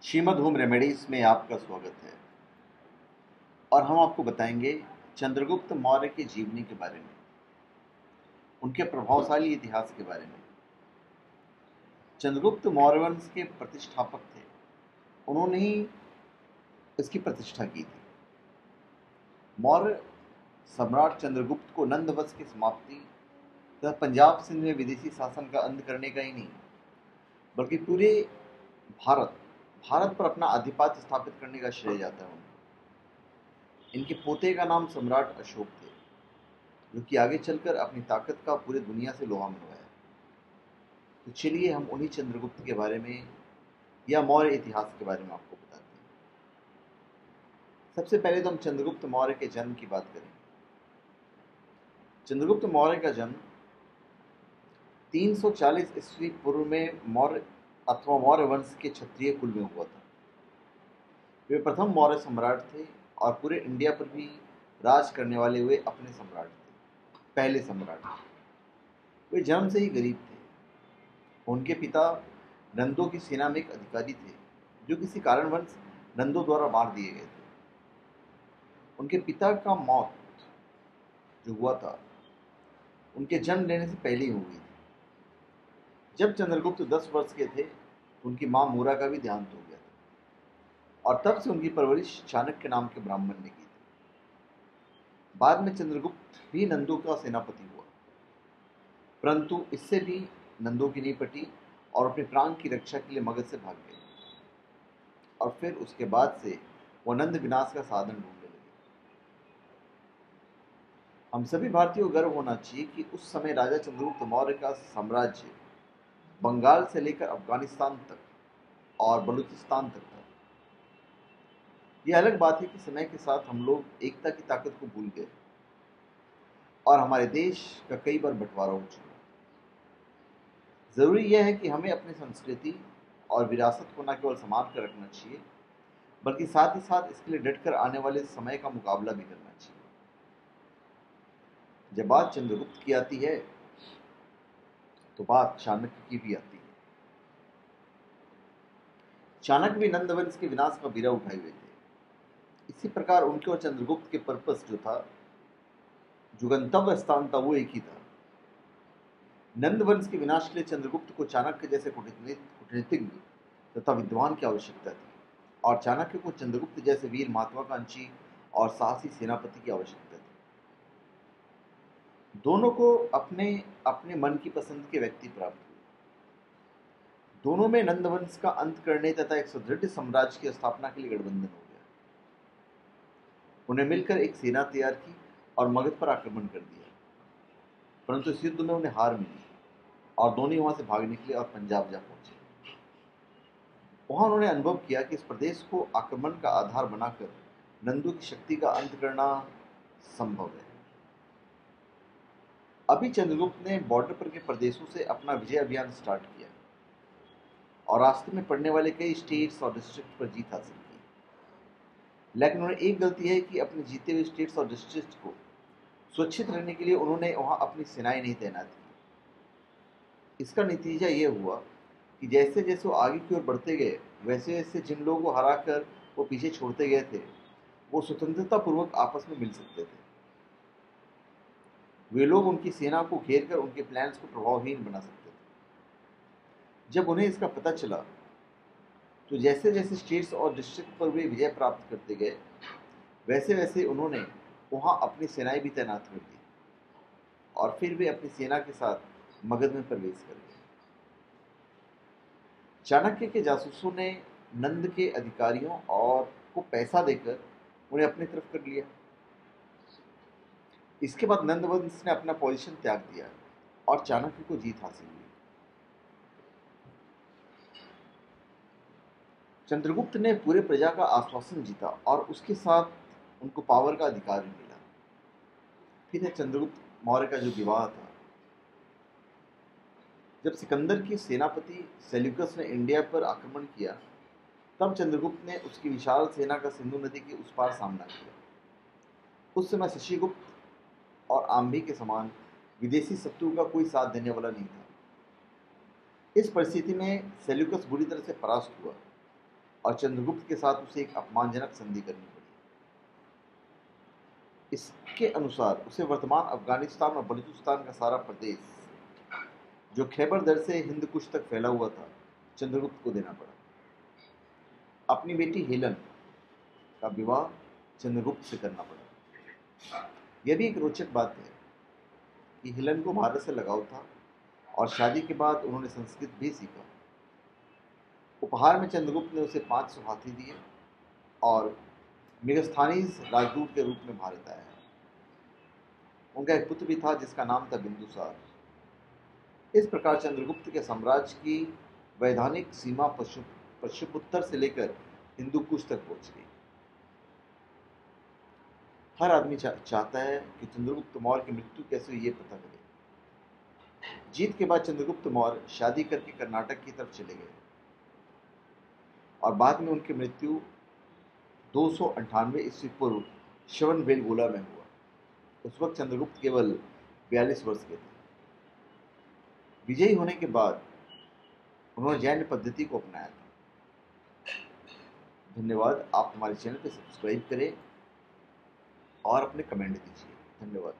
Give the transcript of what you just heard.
Shrimad home remedies में आपका स्वागत है और हम आपको बताएंगे चंद्रगुप्त मौर्य के जीवनी के बारे में, उनके प्रभावशाली इतिहास के बारे में। चंद्रगुप्त मौर्य वंश के प्रतिष्ठापक थे, उन्होंने ही इसकी प्रतिष्ठा की थी। मौर्य सम्राट चंद्रगुप्त को नंद वंश की समाप्ति तथा पंजाब सिंध में विदेशी शासन का अंत करने का ही नहीं, बल्कि पूरे भारत पर अपना आधिपत्य स्थापित करने का श्रेय जाता है उन्हें। इनके पोते का नाम सम्राट अशोक थे, जो कि आगे चलकर अपनी ताकत का पूरी दुनिया से लोहा मनवाया। तो चलिए हम उन्हीं चंद्रगुप्त के बारे में या मौर्य इतिहास के बारे में आपको बताते हैं। सबसे पहले तो हम चंद्रगुप्त मौर्य के जन्म की बात करें। चंद्रगुप्त मौर्य का जन्म 340 ईस्वी पूर्व में मौर्य अथवा मौर्य वंश के क्षत्रिय कुल में हुआ था। वे प्रथम मौर्य सम्राट थे और पूरे इंडिया पर भी राज करने वाले वे अपने सम्राट थे, पहले सम्राट। वे जन्म से ही गरीब थे। उनके पिता नंदों की सेना में एक अधिकारी थे, जो किसी कारणवश नंदों द्वारा मार दिए गए थे। उनके पिता का मौत जो हुआ था, उनके जन्म लेने से पहले ही हो गई थी। जब चंद्रगुप्त 10 वर्ष के थे, तो उनकी मां मूरा का भी देहांत हो गया था और तब से उनकी परवरिश चाणक्य नाम के ब्राह्मण ने की थी। बाद में चंद्रगुप्त भी नंदों का सेनापति हुआ, परंतु इससे भी नंदों की नहीं पटी और अपने प्राण की रक्षा के लिए मगध से भाग गए। और फिर उसके बाद से वो नंद विनाश का साधन ढूंढने लगे। हम सभी भारतीयों को गर्व होना चाहिए कि उस समय राजा चंद्रगुप्त मौर्य का साम्राज्य बंगाल से लेकर अफगानिस्तान तक और बलूचिस्तान तक था। यह अलग बात है कि समय के साथ हम लोग एकता की ताकत को भूल गए और हमारे देश का कई बार बंटवारा हो चुका। जरूरी यह है कि हमें अपनी संस्कृति और विरासत को न केवल संभाल कर रखना चाहिए, बल्कि साथ ही साथ इसके लिए डटकर आने वाले समय का मुकाबला भी करना चाहिए। जब बात चंद्रगुप्त की आती है, तो बात चाणक्य की भी आती है। चाणक्य भी नंदवंश के विनाश का बीड़ा उठाए हुए थे। इसी प्रकार उनके और चंद्रगुप्त के पर्पस जो था, जो गंतव्य स्थान था, वो एक ही था। नंद वंश के विनाश के लिए चंद्रगुप्त को चाणक्य जैसे कूटनीतिज्ञ तथा विद्वान की आवश्यकता थी और चाणक्य को चंद्रगुप्त जैसे वीर महात्वाकांक्षी और साहसी सेनापति की आवश्यकता थी। दोनों को अपने अपने मन की पसंद के व्यक्ति प्राप्त हुए। दोनों में नंद वंश का अंत करने तथा एक सुदृढ़ साम्राज्य की स्थापना के लिए गठबंधन हो गया। उन्हें मिलकर एक सेना तैयार की और मगध पर आक्रमण कर दिया, परंतु इस युद्ध में उन्हें हार मिली और दोनों वहां से भाग निकले और पंजाब जा पहुंचे। वहां उन्होंने अनुभव किया कि इस प्रदेश को आक्रमण का आधार बनाकर नंदों की शक्ति का अंत करना संभव है। अभी चंद्रगुप्त ने बॉर्डर पर के प्रदेशों से अपना विजय अभियान स्टार्ट किया और रास्ते में पड़ने वाले कई स्टेट्स और डिस्ट्रिक्ट पर जीत हासिल की। लेकिन उन्होंने एक गलती है कि अपने जीते हुए स्टेट्स और डिस्ट्रिक्ट को सुरक्षित रहने के लिए उन्होंने वहां अपनी सेनाएं नहीं तैनात की। इसका नतीजा यह हुआ कि जैसे जैसे वो आगे की ओर बढ़ते गए, वैसे वैसे जिन लोगों को हराकर वो पीछे छोड़ते गए थे, वो स्वतंत्रता पूर्वक आपस में मिल सकते थे। वे लोग उनकी सेना को घेर कर उनके प्लान्स को प्रभावहीन बना सकते थे। जब उन्हें इसका पता चला, तो जैसे जैसे स्टेट्स और डिस्ट्रिक्ट पर वे विजय प्राप्त करते गए, वैसे वैसे उन्होंने वहां अपनी सेनाएं भी तैनात कर दी और फिर वे अपनी सेना के साथ मगध में प्रवेश कर गए। चाणक्य के जासूसों ने नंद के अधिकारियों और को पैसा देकर उन्हें अपनी तरफ कर लिया। इसके बाद नंद वंश ने अपना पोजीशन त्याग दिया और चाणक्य को जीत हासिल हुई। चंद्रगुप्त ने पूरे प्रजा का आश्वासन जीता और उसके साथ उनको पावर का अधिकार भी मिला। फिर है चंद्रगुप्त मौर्य का जो विवाह था। जब सिकंदर की सेनापति सेल्यूकस ने इंडिया पर आक्रमण किया, तब चंद्रगुप्त ने उसकी विशाल सेना का सिंधु नदी के उस पार सामना किया। उस समय शशिगुप्त और आम्भी के समान विदेशी शत्रु का कोई साथ देने वाला नहीं था। इस परिस्थिति में सेल्यूकस बुरी तरह से परास्त हुआ और चंद्रगुप्त के साथ उसे एक अपमानजनक संधि करनी पड़ी। इसके अनुसार उसे वर्तमान अफगानिस्तान और बलूचिस्तान का सारा प्रदेश, जो खैबर दर से हिंद कुश तक फैला हुआ था, चंद्रगुप्त को देना पड़ा। अपनी बेटी हेलन का विवाह चंद्रगुप्त से करना पड़ा। यह भी एक रोचक बात है कि हेलन को भारत से लगाव था और शादी के बाद उन्होंने संस्कृत भी सीखा। उपहार में चंद्रगुप्त ने उसे 500 हाथी दिए और मेगास्थनीज राजदूत के रूप में भारत आया। उनका एक पुत्र भी था जिसका नाम था बिंदुसार। इस प्रकार चंद्रगुप्त के साम्राज्य की वैधानिक सीमा पश्चिमोत्तर से लेकर हिंदू कुश तक पहुंच गई। हर आदमी चाहता है कि चंद्रगुप्त मौर्य की मृत्यु कैसे हुई ये पता लगे। जीत के बाद चंद्रगुप्त मौर्य शादी करके कर्नाटक की तरफ चले गए और बाद में उनकी मृत्यु 298 ईस्वी पूर्व श्रवणबेलगोला में हुआ। उस वक्त चंद्रगुप्त केवल 42 वर्ष के थे। विजयी होने के बाद उन्होंने जैन पद्धति को अपनाया था। धन्यवाद। आप हमारे चैनल को सब्सक्राइब करें और अपने कमेंट दीजिए। धन्यवाद।